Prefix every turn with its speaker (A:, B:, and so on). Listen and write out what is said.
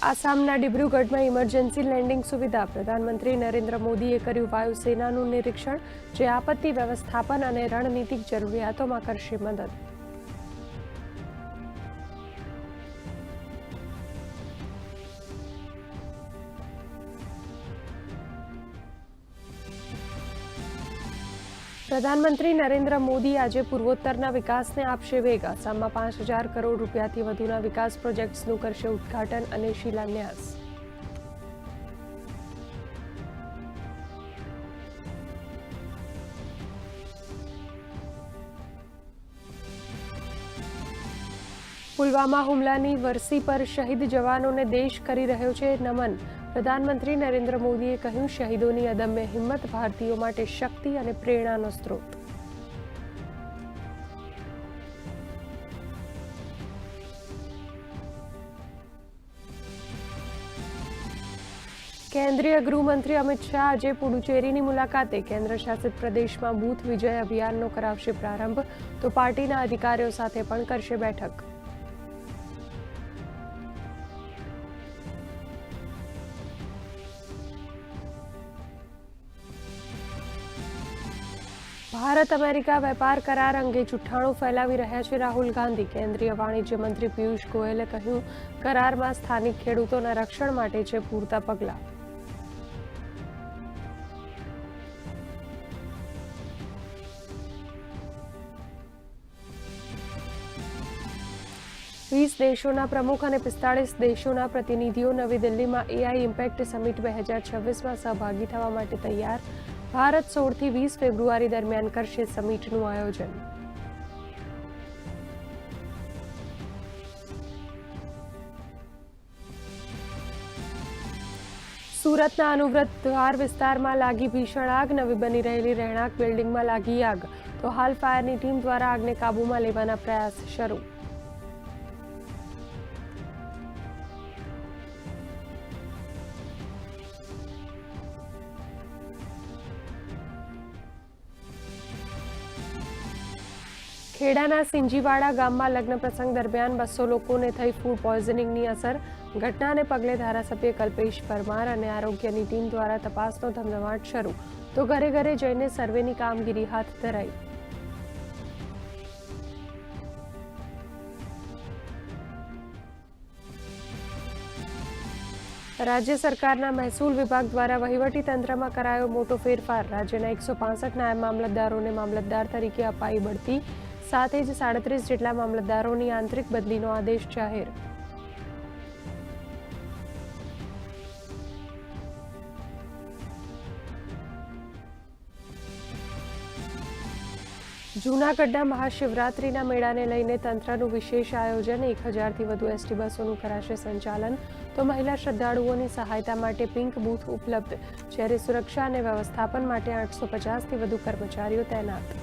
A: આસામના ડિબ્રુગઢમાં emergency landing સુવિધા. પ્રધાનમંત્રી નરેન્દ્ર મોદીએ કર્યું વાયુસેનાનું નિરીક્ષણ, જે આપત્તિ વ્યવસ્થાપન અને રણનીતિક જરૂરિયાતોમાં કરશે મદદ. પ્રધાનમંત્રી નરેન્દ્ર મોદી આજે પૂર્વોત્તરના વિકાસને આપશે વેગ. આસામમાં 5,000 કરોડ રૂપિયાથી વધુના વિકાસ પ્રોજેક્ટ્સનું કરશે ઉદ્ઘાટન અને શિલાન્યાસ. પુલવામા હુમલાની વરસી પર શહીદ જવાનોને દેશ કરી રહ્યો છે નમન. પ્રધાનમંત્રી નરેન્દ્ર મોદીએ કહ્યું, શહીદોની અદમ્ય હિંમત ભારતીયો માટે શક્તિ અને પ્રેરણાનો સ્ત્રોત. કેન્દ્રીય ગૃહમંત્રી અમિત શાહ આજે પુડુચેરીની મુલાકાતે. કેન્દ્ર શાસિત પ્રદેશમાં બૂથ વિજય અભિયાનનો કરાવશે પ્રારંભ, તો પાર્ટીના અધિકારીઓ સાથે પણ કરશે બેઠક. ભારત અમેરિકા વેપાર કરાર અંગે જુઠ્ઠાણું ફેલાવી રહ્યા છે રાહુલ ગાંધી. કેન્દ્રીય વાણિજ્ય મંત્રી પિયુષ ગોયલે કહ્યું, કરારમાં સ્થાનિક ખેડૂતોના રક્ષણ માટે છે પૂરતા પગલાં. વીસ દેશોના પ્રમુખ અને 45 દેશોના પ્રતિનિધિઓ નવી દિલ્હીમાં એઆઈ ઇમ્પેક્ટ સમિટ 2026માં સહભાગી થવા માટે તૈયાર. ભારત 16 થી 20 ફેબ્રુઆરી દરમિયાન કરશે સમિટનું આયોજન. સુરતના અનુવ્રત દ્વાર વિસ્તારમાં લાગી ભીષણ આગ. નવી બની રહેલી રહેણાંક બિલ્ડિંગમાં લાગી આગ, તો હાલ ફાયરની ટીમ દ્વારા આગને કાબૂમાં લેવાના પ્રયાસ શરૂ. ખેડાના સિંજીવાડા ગામમાં લગ્ન પ્રસંગ દરમિયાન 200 લોકોને થઈ ફૂડ પોઈઝનિંગની અસર. ઘટનાને પગલે ધારાસભ્ય કલ્પેશ પરમાર અને આરોગ્યની ટીમ દ્વારા તપાસનો ધમધમાટ શરૂ, તો ઘરે ઘરે જઈને સર્વેની કામગીરી હાથ ધરાઈ. રાજ્ય સરકારના મહેસૂલ વિભાગ દ્વારા વહીવટી તંત્રમાં કરાયો મોટો ફેરફાર. રાજ્યના 165 નાયબ મામલતદારોને મામલતદાર તરીકે અપાઈ બઢતી. સાથે જ 37 જેટલા મામલતદારોની આંતરિક બદલીનો આદેશ જાહેર. જૂનાગઢના મહાશિવરાત્રીના મેળાને લઈને તંત્રનું વિશેષ આયોજન. 1000થી વધુ એસટી બસોનું કરાશે સંચાલન, તો મહિલા શ્રદ્ધાળુઓની સહાયતા માટે પિંક બૂથ ઉપલબ્ધ. જ્યારે સુરક્ષા અને વ્યવસ્થાપન માટે 850થી વધુ કર્મચારીઓ તૈનાત.